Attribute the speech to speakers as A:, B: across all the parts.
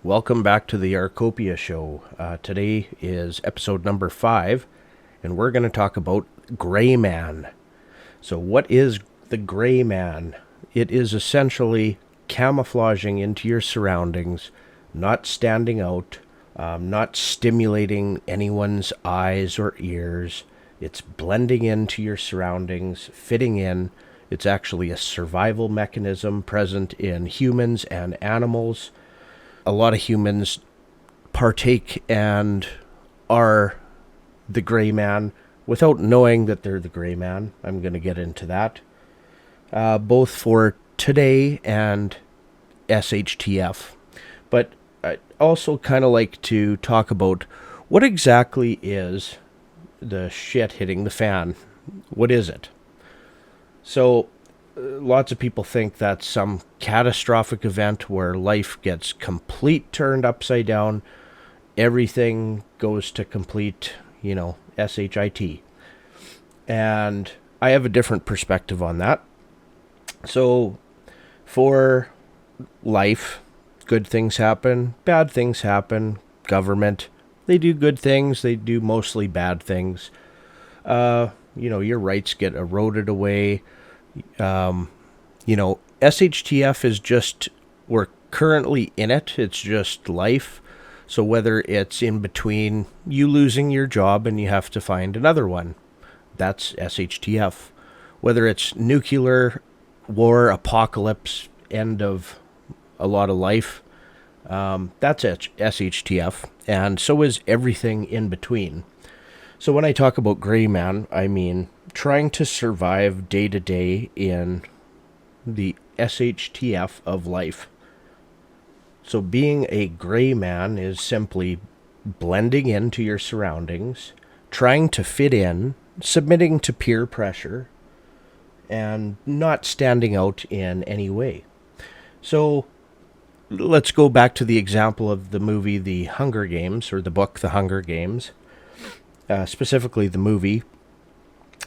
A: Welcome back to the Arcopia Show. Today is episode number 5, and we're going to talk about Gray Man. So, what is the Gray Man? It is essentially camouflaging into your surroundings, not standing out, not stimulating anyone's eyes or ears. It's blending into your surroundings, fitting in. It's actually a survival mechanism present in humans and animals. A lot of humans partake and are the Gray Man without knowing that they're the Gray Man. I'm going to get into that. Both for today and SHTF. But I also kind of like to talk about what exactly is the shit hitting the fan. What is it? So, lots of people think that's some catastrophic event where life gets complete turned upside down. Everything goes to complete, SHIT. And I have a different perspective on that. So, for life, good things happen, bad things happen. Government, they do good things, they do mostly bad things. Your rights get eroded away. SHTF is just, we're currently in it. It's just life. So whether it's in between you losing your job and you have to find another one, that's SHTF. Whether it's nuclear war, apocalypse, end of a lot of life, that's SHTF. And so is everything in between. So when I talk about Gray Man, I mean trying to survive day to day in the SHTF of life. So being a Gray Man is simply blending into your surroundings, trying to fit in, submitting to peer pressure, and not standing out in any way. So let's go back to the example of the movie The Hunger Games, or the book The Hunger Games. Specifically the movie,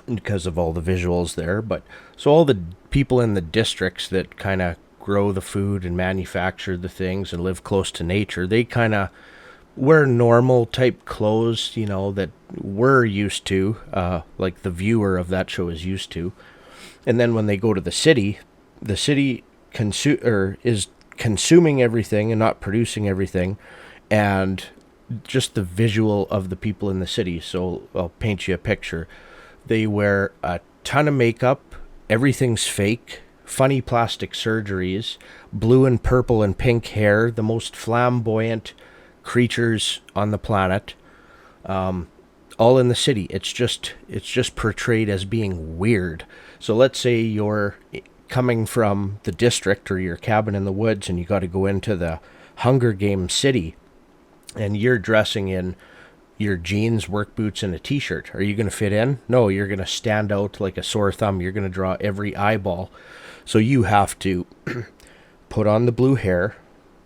A: because of all the visuals there. But so all the people in the districts that kind of grow the food and manufacture the things and live close to nature, they kind of wear normal type clothes, that we're used to, like the viewer of that show is used to. And then when they go to the city is consuming everything and not producing everything, and just the visual of the people in the city. So I'll paint you a picture. They wear a ton of makeup, everything's fake, funny plastic surgeries, blue and purple and pink hair, the most flamboyant creatures on the planet, all in the city. It's just portrayed as being weird. So let's say you're coming from the district or your cabin in the woods and you got to go into the Hunger Games city, and you're dressing in your jeans, work boots, and a t-shirt. Are you going to fit in? No, you're going to stand out like a sore thumb. You're going to draw every eyeball. So you have to put on the blue hair,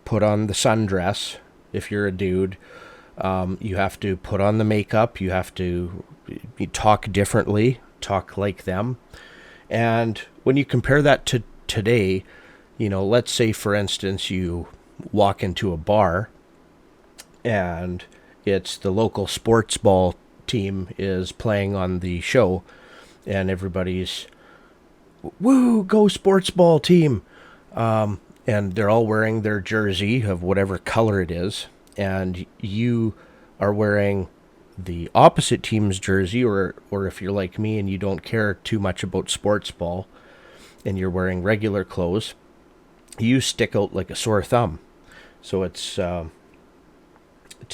A: put on the sundress if you're a dude. You have to put on the makeup. You have to talk differently, talk like them. And when you compare that to today, let's say, for instance, you walk into a bar and it's the local sports ball team is playing on the show, and everybody's, woo, go sports ball team. And they're all wearing their jersey of whatever color it is, and you are wearing the opposite team's jersey, or if you're like me and you don't care too much about sports ball and you're wearing regular clothes, you stick out like a sore thumb. So it's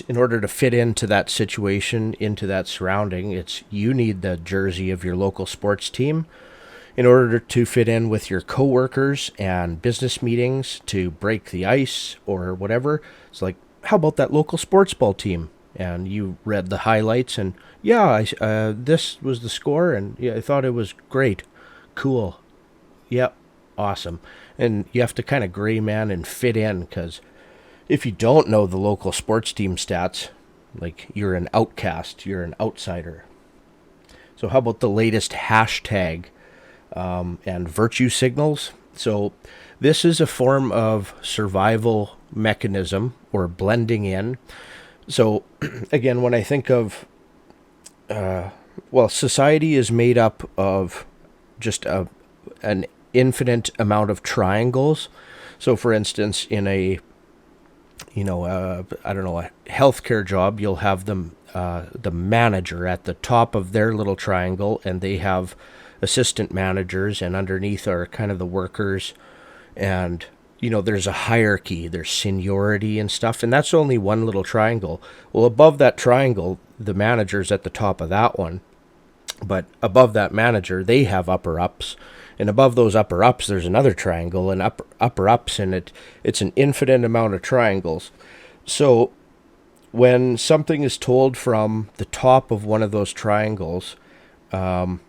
A: in order to fit into that situation, into that surrounding, you need the jersey of your local sports team in order to fit in with your coworkers and business meetings, to break the ice or whatever. It's like, how about that local sports ball team? And you read the highlights, and this was the score, and yeah, I thought it was great, cool, yep, awesome. And you have to kind of Gray Man and fit in, because if you don't know the local sports team stats, like, you're an outcast, you're an outsider. So how about the latest hashtag and virtue signals? So this is a form of survival mechanism or blending in. So again, when I think of, well, society is made up of just an infinite amount of triangles. So for instance, in a, I don't know, a healthcare job, you'll have the manager at the top of their little triangle, and they have assistant managers, and underneath are kind of the workers, and there's a hierarchy, there's seniority and stuff, and that's only one little triangle. Well, above that triangle, the manager's at the top of that one, but above that manager, they have upper ups, and above those upper ups, there's another triangle, and upper ups, and it's an infinite amount of triangles. So when something is told from the top of one of those triangles, and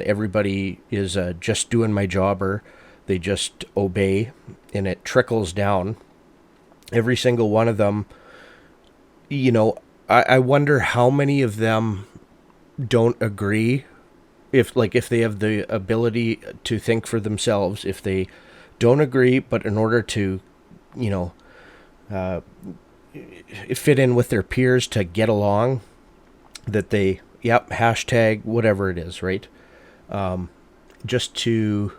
A: everybody is just doing my job, or they just obey, and it trickles down, every single one of them, I wonder how many of them don't agree, if they have the ability to think for themselves, if they don't agree, but in order to, fit in with their peers to get along, that they, hashtag whatever it is, right? Just to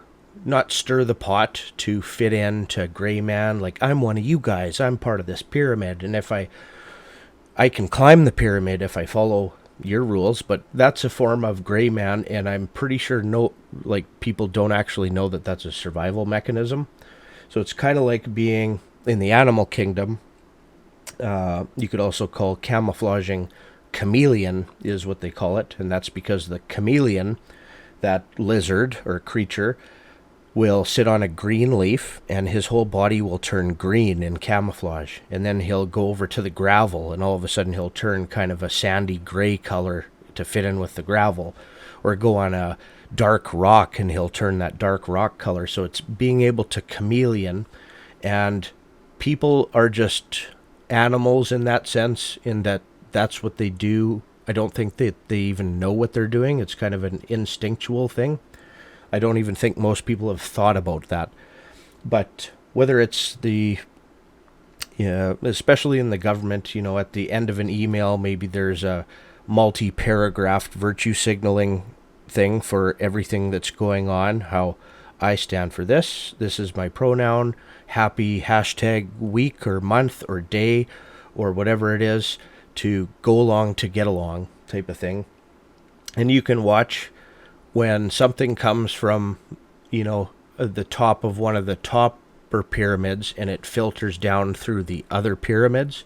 A: not stir the pot, to fit in to gray man, like, I'm one of you guys, I'm part of this pyramid, and if I can climb the pyramid if I follow your rules, but that's a form of gray man, and I'm pretty sure people don't actually know that that's a survival mechanism. So it's kind of like being in the animal kingdom. You could also call camouflaging chameleon, is what they call it, and that's because the chameleon, that lizard or creature, will sit on a green leaf, and his whole body will turn green in camouflage, and then he'll go over to the gravel, and all of a sudden he'll turn kind of a sandy gray color to fit in with the gravel, or go on a dark rock and he'll turn that dark rock color. So it's being able to chameleon, and people are just animals in that sense, in that that's what they do. I don't think that they even know what they're doing. It's kind of an instinctual thing. I don't even think most people have thought about that. But whether it's especially in the government, at the end of an email, maybe there's a multi-paragraphed virtue signaling thing for everything that's going on. How I stand for this. This is my pronoun. Happy hashtag week or month or day or whatever it is, to go along to get along type of thing. And you can watch when something comes from, the top of one of the topper pyramids, and it filters down through the other pyramids,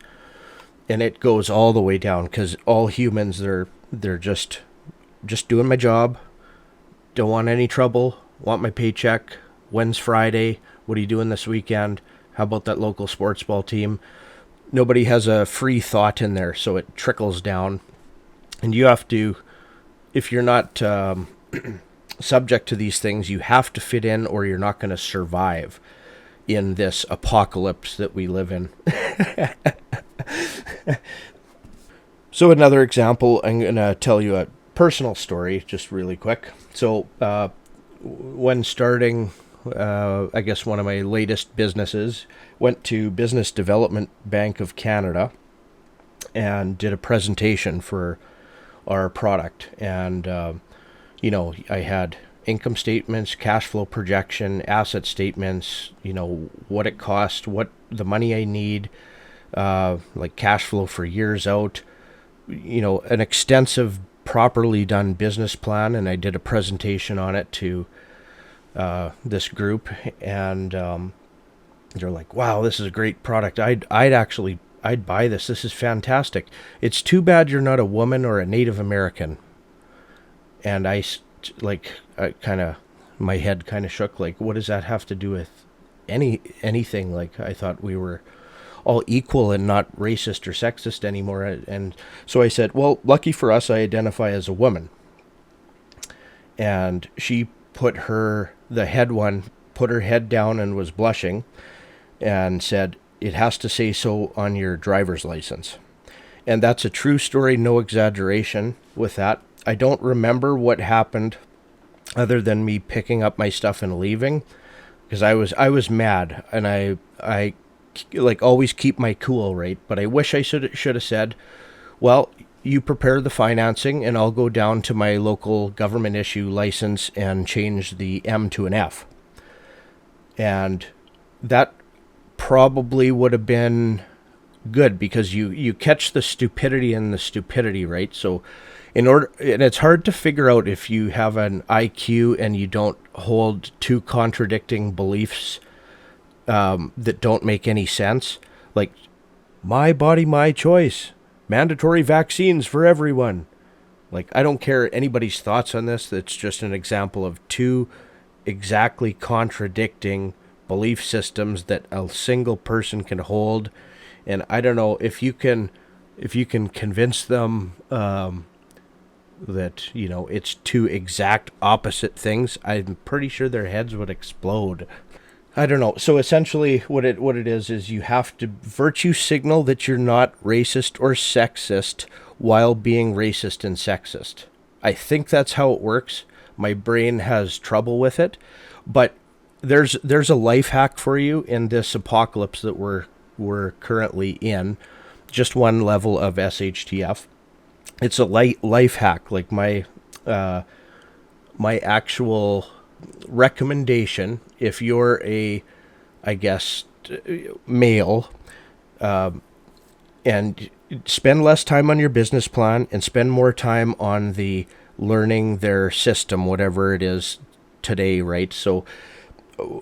A: and it goes all the way down, because all humans, they're just doing my job, don't want any trouble, want my paycheck, when's Friday, what are you doing this weekend, how about that local sports ball team? Nobody has a free thought in there, so it trickles down, and you have to, if you're not subject to these things, you have to fit in, or you're not going to survive in this apocalypse that we live in. So another example, I'm going to tell you a personal story just really quick. So when starting, I guess one of my latest businesses, went to Business Development Bank of Canada and did a presentation for our product. And I had income statements, cash flow projection, asset statements, what it cost, what the money I need, like cash flow for years out, an extensive, properly done business plan. And I did a presentation on it to this group, and they're like, wow, this is a great product. I'd buy this. This is fantastic. It's too bad you're not a woman or a Native American. And my head kind of shook. Like, what does that have to do with anything? Like, I thought we were all equal and not racist or sexist anymore. And so I said, well, lucky for us, I identify as a woman. And she put her head down and was blushing and said, it has to say so on your driver's license. And that's a true story, no exaggeration with that. I don't remember what happened other than me picking up my stuff and leaving. because I was mad, and I like always keep my cool, right? But I wish I should have said, well, you prepare the financing, and I'll go down to my local government issue license and change the M to an F. And that probably would have been good, because you catch the stupidity in the stupidity, right? So in order, and it's hard to figure out if you have an IQ and you don't hold two contradicting beliefs that don't make any sense, like my body, my choice, mandatory vaccines for everyone. Like, I don't care anybody's thoughts on this. That's just an example of two exactly contradicting belief systems that a single person can hold. And I don't know if you can convince them that it's two exact opposite things. I'm pretty sure their heads would explode. I don't know. So essentially, what it is you have to virtue signal that you're not racist or sexist while being racist and sexist. I think that's how it works. My brain has trouble with it, but there's a life hack for you in this apocalypse that we're currently in. Just one level of SHTF. It's a life hack. Like my actual recommendation, if you're I guess, male, and spend less time on your business plan and spend more time on the learning their system, whatever it is today, right? So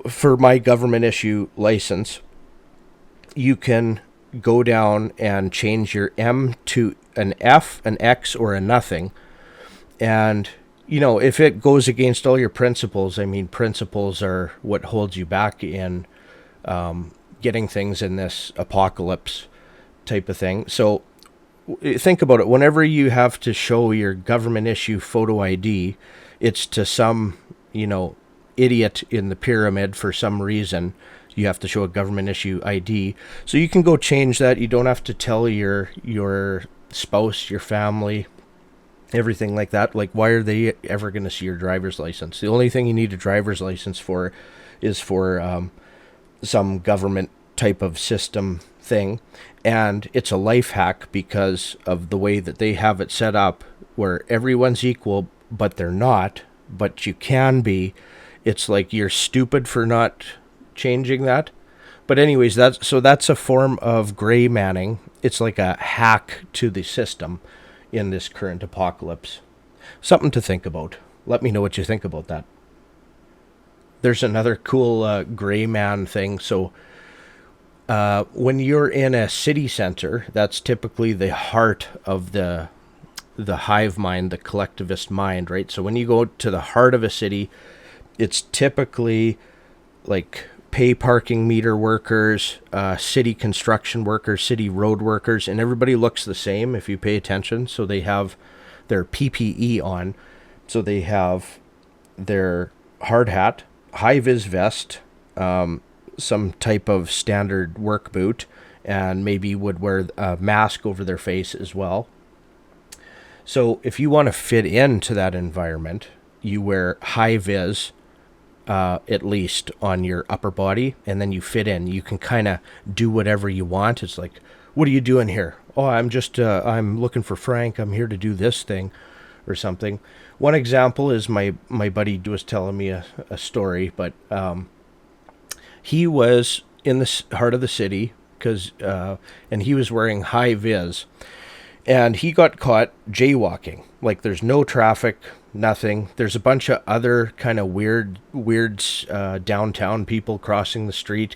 A: for my government issue license, you can go down and change your M to an F, an X, or a nothing. And, if it goes against all your principles, I mean, principles are what holds you back in getting things in this apocalypse type of thing. So think about it. Whenever you have to show your government issue photo ID, it's to some, idiot in the pyramid for some reason. You have to show a government issue ID. So you can go change that. You don't have to tell your spouse, your family, everything like that. Like, why are they ever going to see your driver's license? The only thing you need a driver's license for is for some government type of system thing. And it's a life hack because of the way that they have it set up, where everyone's equal, but they're not, but you can be. It's like you're stupid for not changing that. But anyways, that's a form of gray manning. It's like a hack to the system in this current apocalypse. Something to think about. Let me know what you think about that. There's another cool gray man thing. So when you're in a city center, that's typically the heart of the hive mind, the collectivist mind, right? So when you go to the heart of a city, it's typically like pay parking meter workers, city construction workers, city road workers, and everybody looks the same if you pay attention. So they have their PPE on. So they have their hard hat, high-vis vest, some type of standard work boot, and maybe would wear a mask over their face as well. So if you want to fit into that environment, you wear high-vis, at least on your upper body, and then you fit in. You can kind of do whatever you want. It's like, what are you doing here? Oh, I'm looking for Frank. I'm here to do this thing or something. One example is my buddy was telling me a story, but he was in the heart of the city and he was wearing high vis, and he got caught jaywalking. Like, there's no traffic, nothing. There's a bunch of other kind of weird downtown people crossing the street.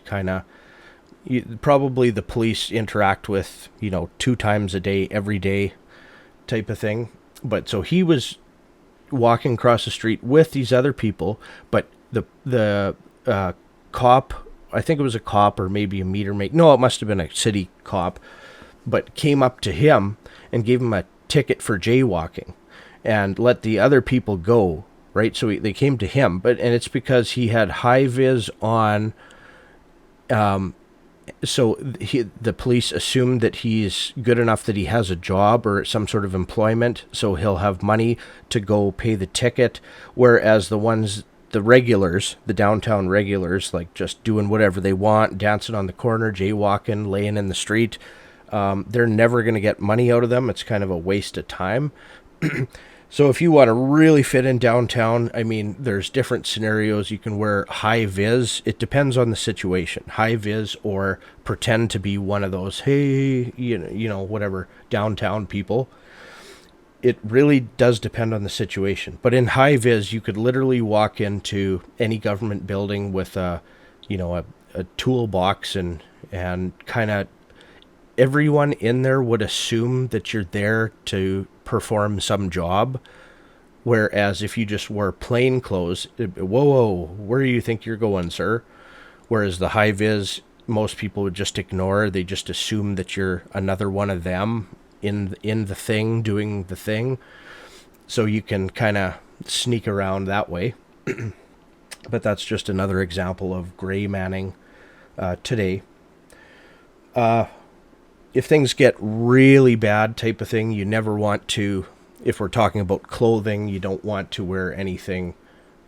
A: Probably the police interact with 2 times a day, every day type of thing. But so he was walking across the street with these other people, but the cop, I think it was a cop or maybe a meter maid. No, it must have been a city cop, but came up to him and gave him a ticket for jaywalking and let the other people go, right? So they came to him, and it's because he had high vis on. So the police assumed that he's good enough that he has a job or some sort of employment, so he'll have money to go pay the ticket. Whereas the ones the regulars, the downtown regulars, like just doing whatever they want, dancing on the corner, jaywalking, laying in the street, they're never going to get money out of them. It's kind of a waste of time. So if you want to really fit in downtown, I mean, there's different scenarios. You can wear high vis. It depends on the situation. High vis, or pretend to be one of those, hey, whatever, downtown people. It really does depend on the situation. But in high vis, you could literally walk into any government building with a toolbox, and kind of everyone in there would assume that you're there to perform some job. Whereas if you just wore plain clothes, whoa, where do you think you're going, sir? Whereas the high vis, most people would just ignore. They just assume that you're another one of them in the thing, doing the thing. So you can kind of sneak around that way. But that's just another example of gray manning today. If things get really bad type of thing, you never want to, if we're talking about clothing, you don't want to wear anything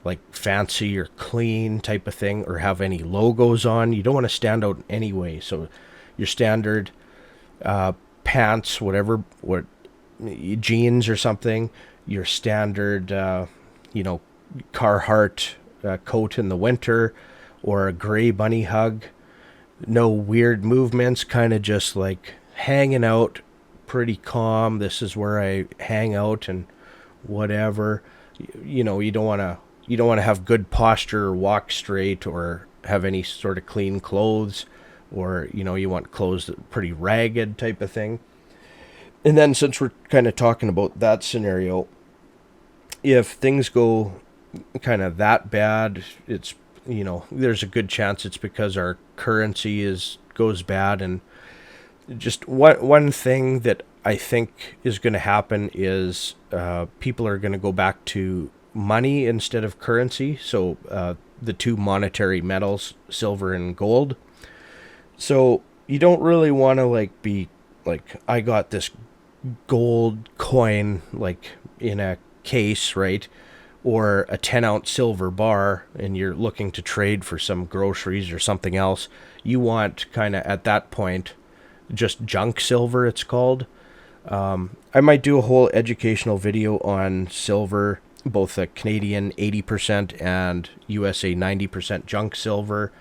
A: like fancy or clean type of thing, or have any logos on. You don't want to stand out in any way. So your standard pants, whatever, what jeans or something, your standard, Carhartt coat in the winter, or a gray bunny hug. No weird movements, kind of just like hanging out, pretty calm. This is where I hang out and whatever. You don't want to have good posture or walk straight or have any sort of clean clothes, or you want clothes that are pretty ragged type of thing. And then, since we're kind of talking about that scenario, if things go kind of that bad, it's there's a good chance it's because our currency goes bad. And just one thing that I think is going to happen is people are going to go back to money instead of currency. So the two monetary metals, silver and gold. So you don't really want to be like, I got this gold coin in a case, right? Or a 10-ounce silver bar, and you're looking to trade for some groceries or something else. You want kind of at that point just junk silver, it's called. I might do a whole educational video on silver, both a Canadian 80% and USA 90% junk silver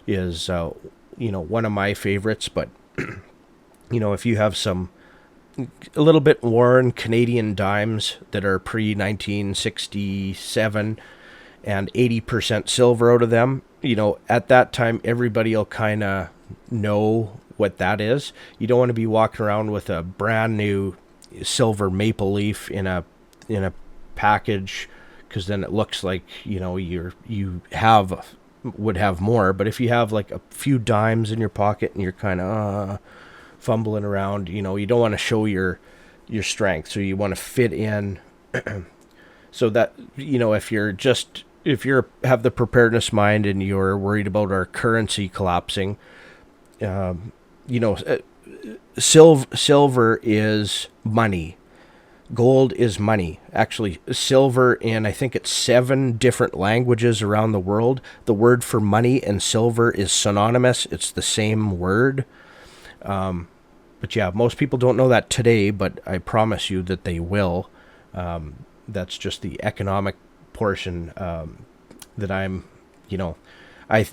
A: is one of my favorites. But if you have some a little bit worn Canadian dimes that are pre-1967 and 80% silver out of them, at that time everybody will kind of know what that is. You don't want to be walking around with a brand new silver maple leaf in a package, because then it looks like you would have more. But if you have like a few dimes in your pocket and you're kind of fumbling around, you don't want to show your strength, so you want to fit in. So that if you have the preparedness mind and you're worried about our currency collapsing, silver is money, gold is money. Actually, silver, in I think it's 7 different languages around the world, the word for money and silver is synonymous. It's the same word. But yeah, most people don't know that today, but I promise you that they will. That's just the economic portion that I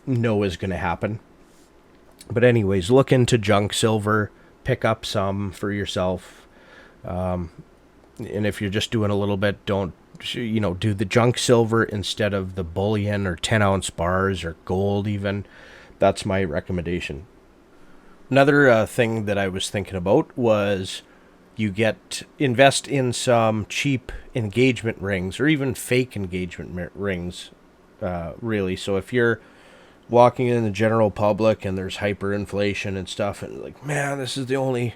A: know is going to happen. But anyways, look into junk silver, pick up some for yourself. And if you're just doing a little bit, don't, do the junk silver instead of the bullion or 10-ounce bars or gold even. That's my recommendation. Another thing that I was thinking about was invest in some cheap engagement rings, or even fake engagement rings, really. So if you're walking in the general public and there's hyperinflation and stuff, and like, man, this is the only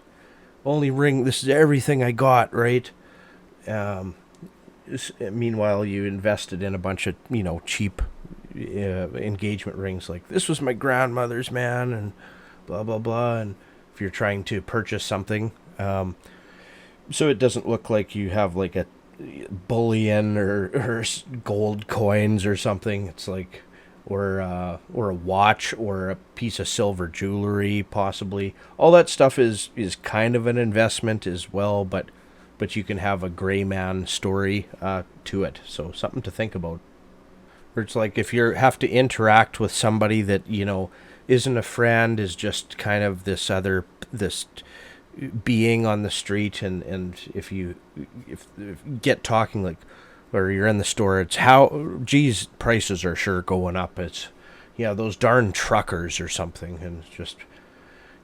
A: ring, this is everything I got, right? Meanwhile, you invested in a bunch of, cheap engagement rings, like, this was my grandmother's, man, and blah blah blah. And if you're trying to purchase something, so it doesn't look like you have like a bullion or gold coins or something. It's like, or a watch or a piece of silver jewelry, possibly. All that stuff is kind of an investment as well, but you can have a gray man story to it. So something to think about. Or it's like if you have to interact with somebody that isn't a friend, is just kind of this being on the street, and if get talking, like, or you're in the store, it's how, geez, prices are sure going up. It's, yeah, those darn truckers or something. And it's just,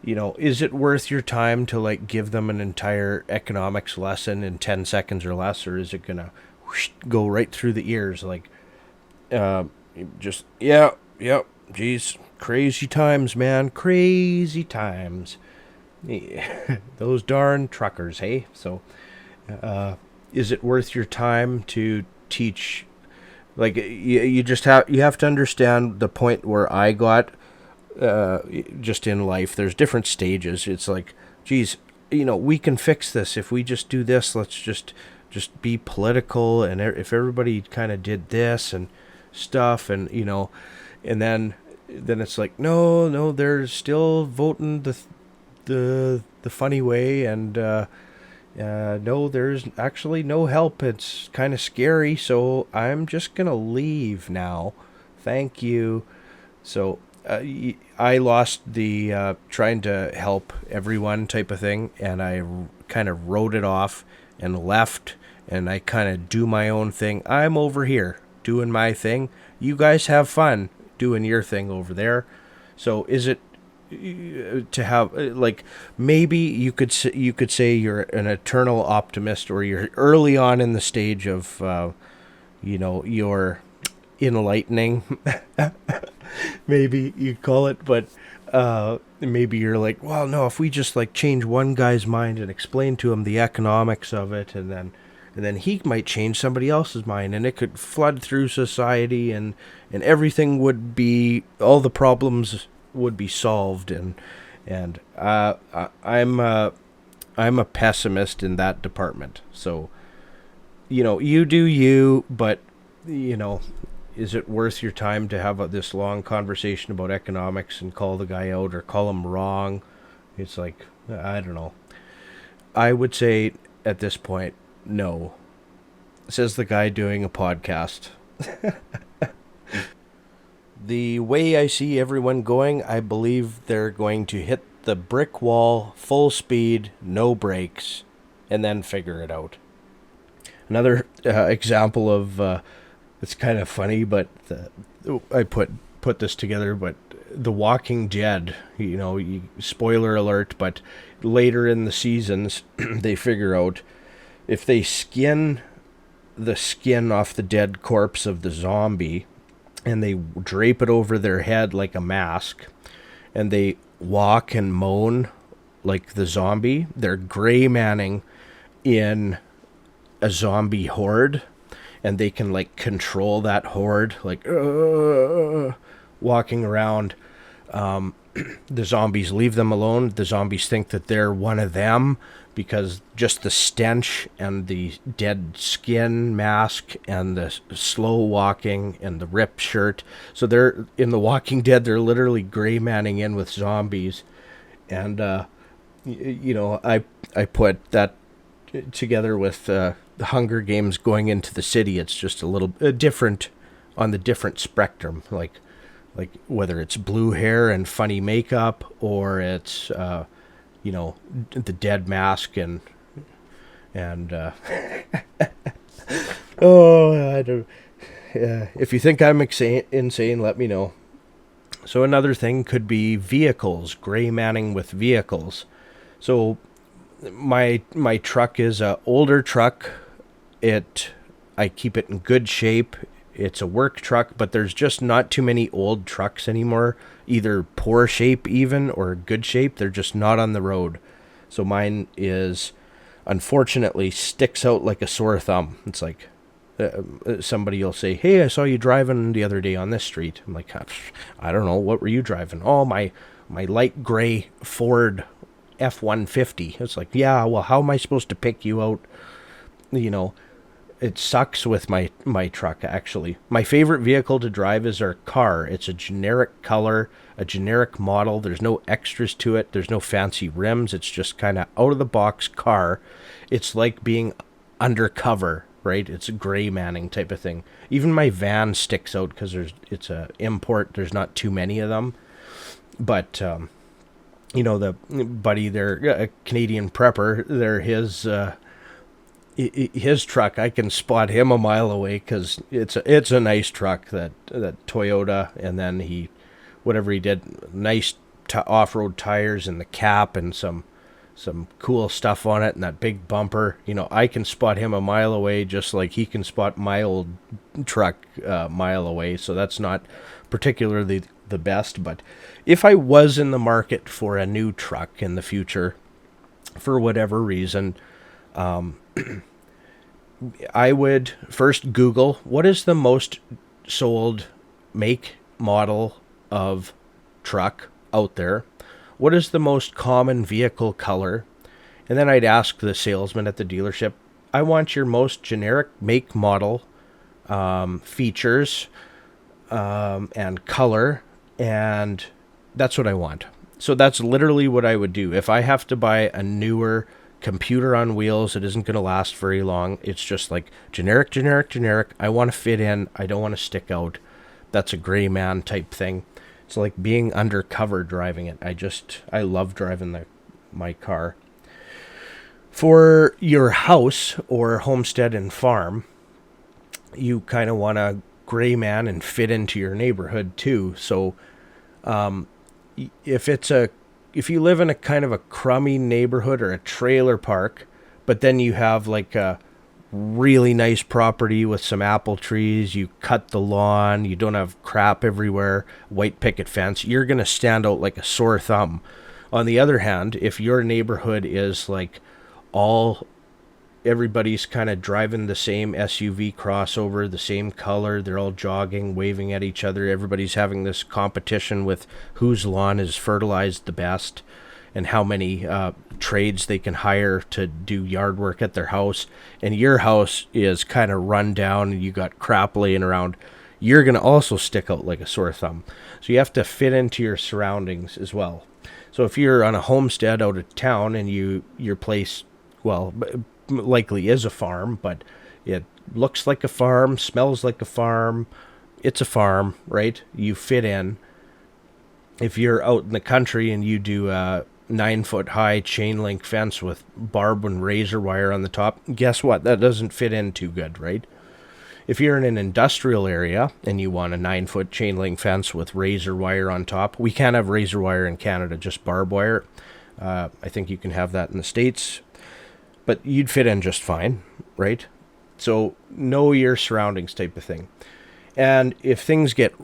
A: is it worth your time to like give them an entire economics lesson in 10 seconds or less, or is it gonna go right through the ears? Like, just, yeah, yep, geez, crazy times, man, crazy times. Those darn truckers, hey? So, is it worth your time to teach? Like, you have to understand the point where I got, just in life. There's different stages. It's like, geez, we can fix this if we just do this. Let's just be political, and if everybody kind of did this and stuff, and and then it's like, no, they're still voting the funny way, and no, there's actually no help. It's kind of scary, so I'm just gonna leave now. Thank you. So I lost the trying to help everyone type of thing, and I kind of wrote it off and left, and I kind of do my own thing. I'm over here doing my thing. You guys have fun doing your thing over there. So is it to have, like, maybe you could say you're an eternal optimist, or you're early on in the stage of your enlightening, maybe you'd call it. But maybe you're like, well, no, if we just like change one guy's mind and explain to him the economics of it, and then he might change somebody else's mind, and it could flood through society, and everything would be, all the problems would be solved. And I'm a pessimist in that department. So you do you, but is it worth your time to have this long conversation about economics and call the guy out or call him wrong? It's like, I don't know. I would say at this point, no. Says the guy doing a podcast. The way I see everyone going, I believe they're going to hit the brick wall full speed, no brakes, and then figure it out. Another example of it's kind of funny, but I put this together. But The Walking Dead, spoiler alert, but later in the seasons, they figure out if they skin the skin off the dead corpse of the zombie, and they drape it over their head like a mask, and they walk and moan like the zombie, they're gray manning in a zombie horde, and they can like control that horde, like walking around. The zombies leave them alone. The zombies think that they're one of them, because just the stench and the dead skin mask and the slow walking and the ripped shirt. So they're in The Walking Dead, they're literally gray manning in with zombies. And I put that together with the Hunger Games going into the city. It's just a little different on the different spectrum, like whether it's blue hair and funny makeup, or it's the dead mask and oh, I don't. If you think I'm insane, let me know. So another thing could be vehicles, gray manning with vehicles. So my truck is a older truck. I keep it in good shape. It's a work truck, but there's just not too many old trucks anymore, either poor shape even or good shape. They're just not on the road. So mine is, unfortunately, sticks out like a sore thumb. It's like somebody will say, hey, I saw you driving the other day on this street. I'm like, I don't know, what were you driving? Oh, my light gray Ford F-150. It's like, yeah, well, how am I supposed to pick you out, it sucks with my truck, actually. My favorite vehicle to drive is our car. It's a generic color, a generic model. There's no extras to it. There's no fancy rims. It's just kind of out of the box car. It's like being undercover, right? It's a gray manning type of thing. Even my van sticks out because it's a import. There's not too many of them. But the buddy there, a Canadian prepper, they're his truck. I can spot him a mile away because it's a nice truck, that Toyota. And then whatever he did, nice off-road tires and the cap and some cool stuff on it and that big bumper. I can spot him a mile away just like he can spot my old truck a mile away. So that's not particularly the best. But if I was in the market for a new truck in the future, for whatever reason, I would first Google what is the most sold make, model of truck out there. What is the most common vehicle color? And then I'd ask the salesman at the dealership, I want your most generic make, model, features, and color, and that's what I want. So that's literally what I would do. If I have to buy a newer computer on wheels, it isn't going to last very long. It's just like generic, generic, generic. I want to fit in. I don't want to stick out. That's a gray man type thing. It's like being undercover driving it. I love driving my car. For your house or homestead and farm, you kind of want a gray man and fit into your neighborhood too. So if you live in a kind of a crummy neighborhood or a trailer park, but then you have like a really nice property with some apple trees, you cut the lawn, you don't have crap everywhere, white picket fence, you're going to stand out like a sore thumb. On the other hand, if your neighborhood is like everybody's kind of driving the same SUV crossover, the same color, they're all jogging, waving at each other, everybody's having this competition with whose lawn is fertilized the best and how many trades they can hire to do yard work at their house, and your house is kind of run down and you got crap laying around, you're going to also stick out like a sore thumb. So you have to fit into your surroundings as well. So if you're on a homestead out of town and your place, well, likely is a farm, but it looks like a farm, smells like a farm, it's a farm, right? You fit in. If you're out in the country and you do a 9-foot high chain link fence with barbed and razor wire on the top, guess what? That doesn't fit in too good, right? If you're in an industrial area and you want a 9-foot chain link fence with razor wire on top, we can't have razor wire in Canada, just barbed wire. I think you can have that in the States, but you'd fit in just fine, right? So know your surroundings type of thing. And if things get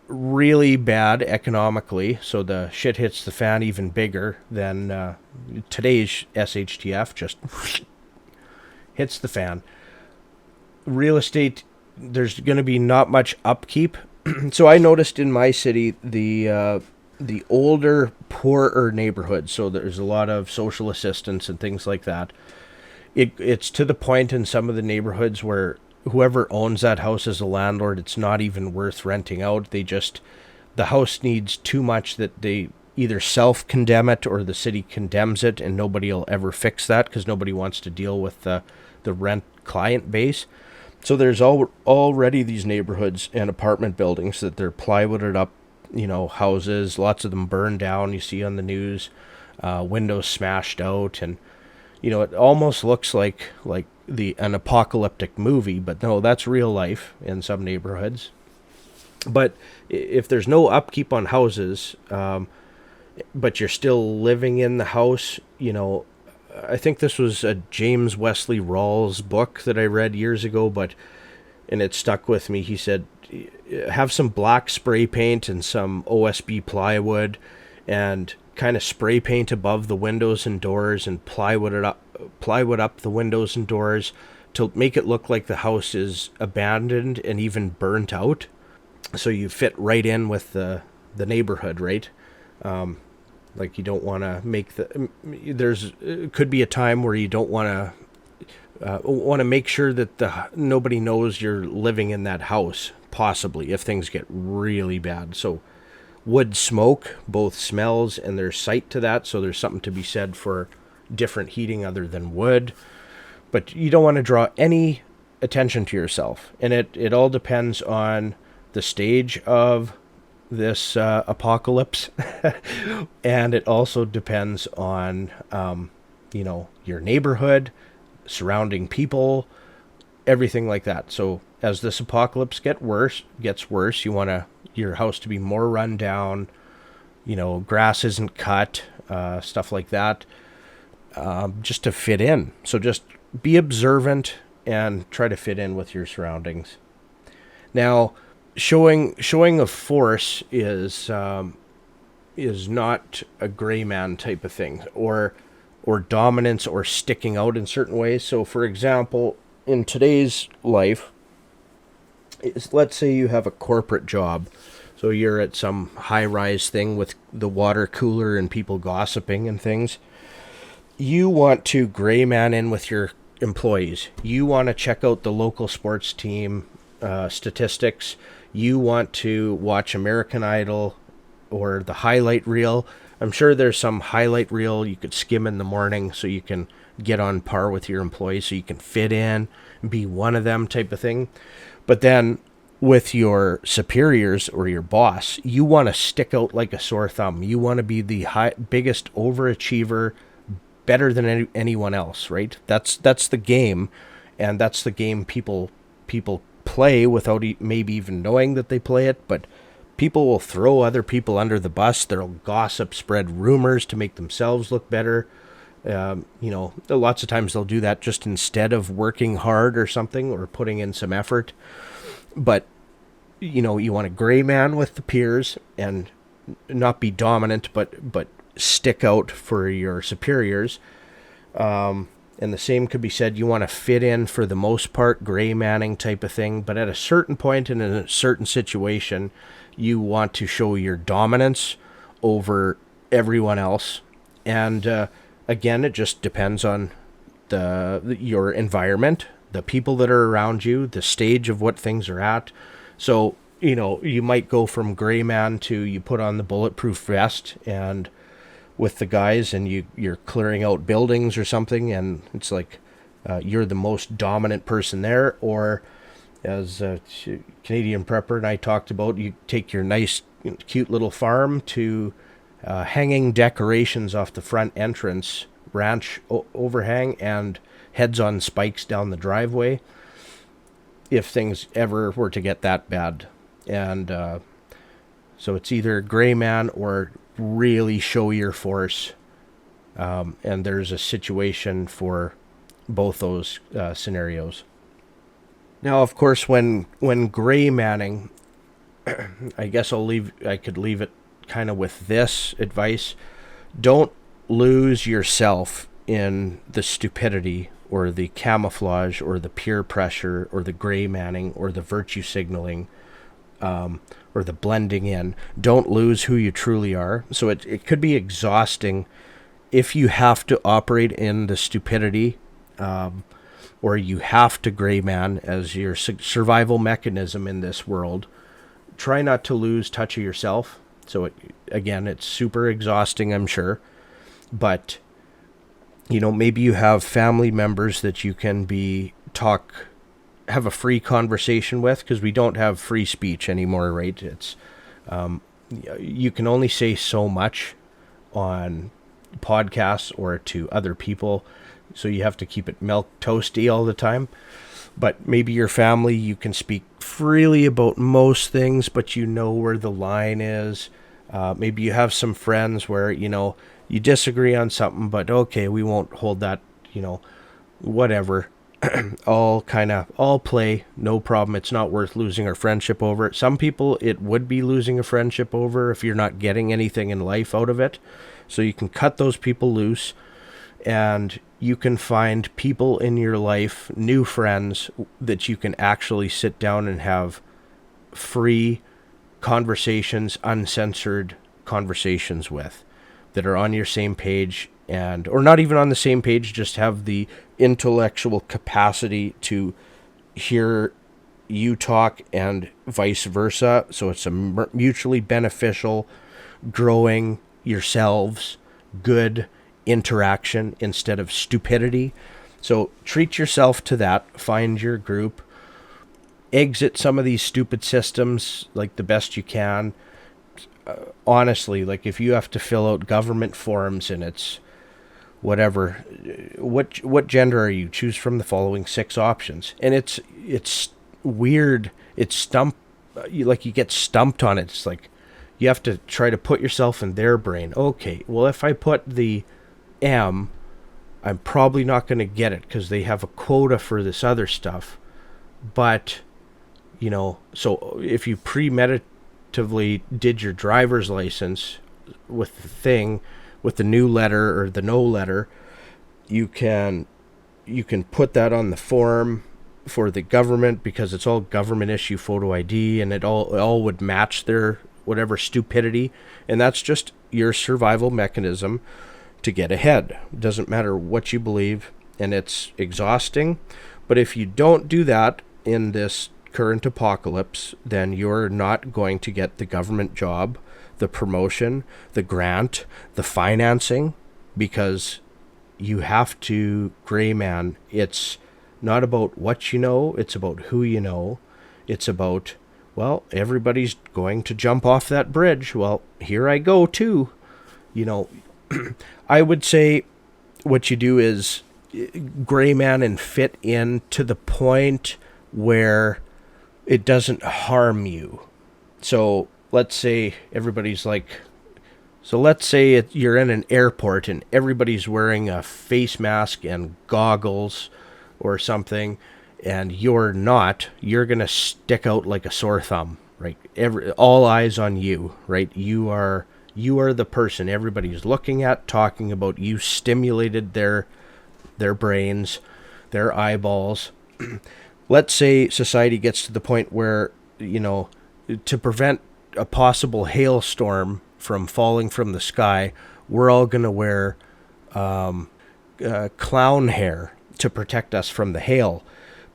A: really bad economically, so the shit hits the fan even bigger, then today's SHTF just hits the fan. Real estate, there's going to be not much upkeep. So I noticed in my city the older, poorer neighborhoods, so there's a lot of social assistance and things like that. It's to the point in some of the neighborhoods where whoever owns that house as a landlord, it's not even worth renting out. The house needs too much that they either self-condemn it or the city condemns it, and nobody will ever fix that because nobody wants to deal with the rent client base. So there's already these neighborhoods and apartment buildings that they're plywooded up, houses, lots of them burned down, you see on the news, windows smashed out, and it almost looks like an apocalyptic movie, but no, that's real life in some neighborhoods. But if there's no upkeep on houses, but you're still living in the house, I think this was a James Wesley Rawls book that I read years ago, and it stuck with me. He said, have some black spray paint and some OSB plywood and kind of spray paint above the windows and doors and plywood up the windows and doors to make it look like the house is abandoned and even burnt out. So you fit right in with the neighborhood, right? Like you don't want to make it could be a time where you don't want to Want to make sure that nobody knows you're living in that house, possibly, if things get really bad. So wood smoke both smells and there's sight to that, so there's something to be said for different heating other than wood. But you don't want to draw any attention to yourself, and it all depends on the stage of this apocalypse, and it also depends on your neighborhood, surrounding people, everything like that. So as this apocalypse gets worse, you want your house to be more run down, grass isn't cut, stuff like that, just to fit in. So just be observant and try to fit in with your surroundings. Now, showing of force is not a gray man type of thing, or dominance, or sticking out in certain ways. So, for example, in today's life, let's say you have a corporate job. So you're at some high-rise thing with the water cooler and people gossiping and things. You want to gray man in with your employees. You want to check out the local sports team statistics. You want to watch American Idol or the highlight reel. I'm sure there's some highlight reel you could skim in the morning so you can get on par with your employees, so you can fit in, be one of them type of thing. But then with your superiors or your boss, you want to stick out like a sore thumb. You want to be the biggest overachiever, better than anyone else, right? That's the game, and that's the game people play without maybe even knowing that they play it. But people will throw other people under the bus. They'll gossip, spread rumors to make themselves look better. Lots of times they'll do that just instead of working hard or something, or putting in some effort. But you want a gray man with the peers and not be dominant, but stick out for your superiors. And the same could be said, you want to fit in for the most part, gray manning type of thing. But at a certain point in a certain situation, you want to show your dominance over everyone else. And again, it just depends on your environment, the people that are around you, the stage of what things are at. So, you might go from gray man to you put on the bulletproof vest and with the guys, and you're clearing out buildings or something, and it's like you're the most dominant person there. Or as Canadian Prepper and I talked about, you take your nice, cute little farm to hanging decorations off the front entrance, ranch overhang, and heads on spikes down the driveway, if things ever were to get that bad. And so it's either gray man or really show your force, and there's a situation for both those scenarios. Now, of course, when gray manning, I guess I could leave it kind of with this advice: don't lose yourself in the stupidity or the camouflage or the peer pressure or the gray manning or the virtue signaling, or the blending in. Don't lose who you truly are. So it could be exhausting if you have to operate in the stupidity, or you have to gray man as your survival mechanism in this world. Try not to lose touch of yourself. So it's super exhausting, I'm sure. But, maybe you have family members that you can have a free conversation with, because we don't have free speech anymore, right? It's you can only say so much on podcasts or to other people, so you have to keep it milk toasty all the time. But maybe your family, you can speak freely about most things, but where the line is. Maybe you have some friends where you disagree on something, but okay, we won't hold that, whatever. all play, no problem. It's not worth losing our friendship over. Some people, it would be losing a friendship over if you're not getting anything in life out of it. So you can cut those people loose, and you can find people in your life, new friends, that you can actually sit down and have free conversations, uncensored conversations with, that are on your same page, and or not even on the same page, just have the intellectual capacity to hear you talk and vice versa. So it's a mutually beneficial, growing yourselves, good interaction instead of stupidity. So treat yourself to that. Find your group. Exit some of these stupid systems like the best you can. Honestly, like if you have to fill out government forms and it's whatever, what gender are you? Choose from the following 6 options. And it's weird. It's you get stumped on it. It's like you have to try to put yourself in their brain. Okay, well, if I put the M, I'm probably not going to get it because they have a quota for this other stuff. But, so if you premeditatively did your driver's license with the thing, with the new letter or the no letter, you can put that on the form for the government because it's all government issue photo ID, and it all would match their whatever stupidity, and that's just your survival mechanism to get ahead. It doesn't matter what you believe, and it's exhausting. But if you don't do that in this current apocalypse, then you're not going to get the government job, the promotion, the grant, the financing, because you have to gray man. It's not about what you know, it's about who you know. It's about, well, everybody's going to jump off that bridge. Well, here I go too. I would say what you do is gray man and fit in to the point where it doesn't harm you. So let's say you're in an airport and everybody's wearing a face mask and goggles or something, and you're not. You're going to stick out like a sore thumb, right? All eyes on you, right? You are the person everybody's looking at, talking about. You stimulated their brains, their eyeballs. Let's say society gets to the point where, to prevent a possible hailstorm from falling from the sky, we're all going to wear clown hair to protect us from the hail.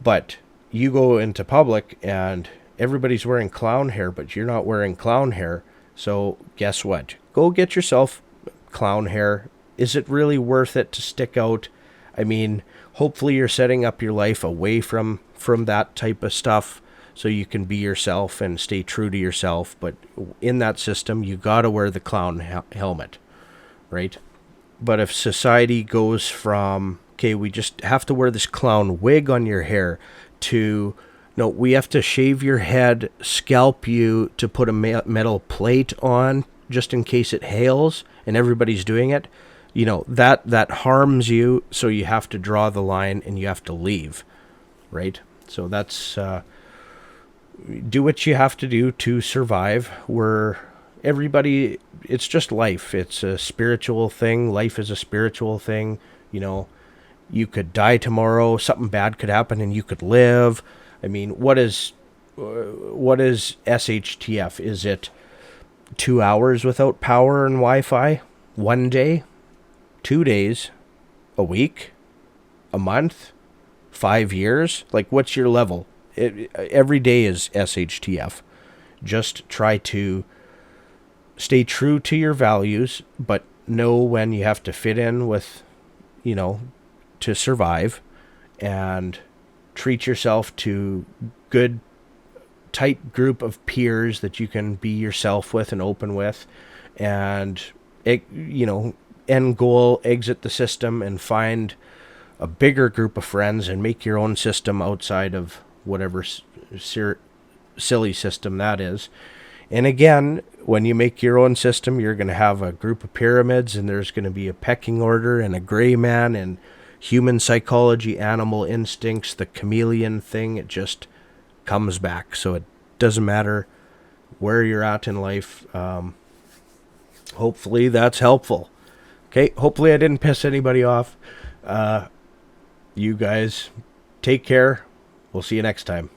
A: But you go into public and everybody's wearing clown hair, but you're not wearing clown hair. So guess what? Go get yourself clown hair. Is it really worth it to stick out? I mean, hopefully you're setting up your life away from that type of stuff so you can be yourself and stay true to yourself. But in that system, you got to wear the clown helmet, right? But if society goes from, okay, we just have to wear this clown wig on your hair, to, no, we have to shave your head, scalp you to put a metal plate on just in case it hails, and everybody's doing it, that harms you, so you have to draw the line and you have to leave, right? So that's, do what you have to do to survive. It's just life. It's a spiritual thing. Life is a spiritual thing. You could die tomorrow, something bad could happen, and you could live. I mean, what is SHTF? Is it 2 hours without power and Wi-Fi? 1 day? 2 days? A week? A month? 5 years? Like, what's your level? Every day is SHTF. Just try to stay true to your values, but know when you have to fit in with, to survive, and treat yourself to good, tight group of peers that you can be yourself with and open with, and, end goal, exit the system and find a bigger group of friends and make your own system outside of whatever silly system that is. And again, when you make your own system, you're going to have a group of pyramids, and there's going to be a pecking order and a gray man and human psychology, animal instincts, the chameleon thing. It just comes back. So it doesn't matter where you're at in life. Hopefully that's helpful. Okay, hopefully I didn't piss anybody off. You guys, take care. We'll see you next time.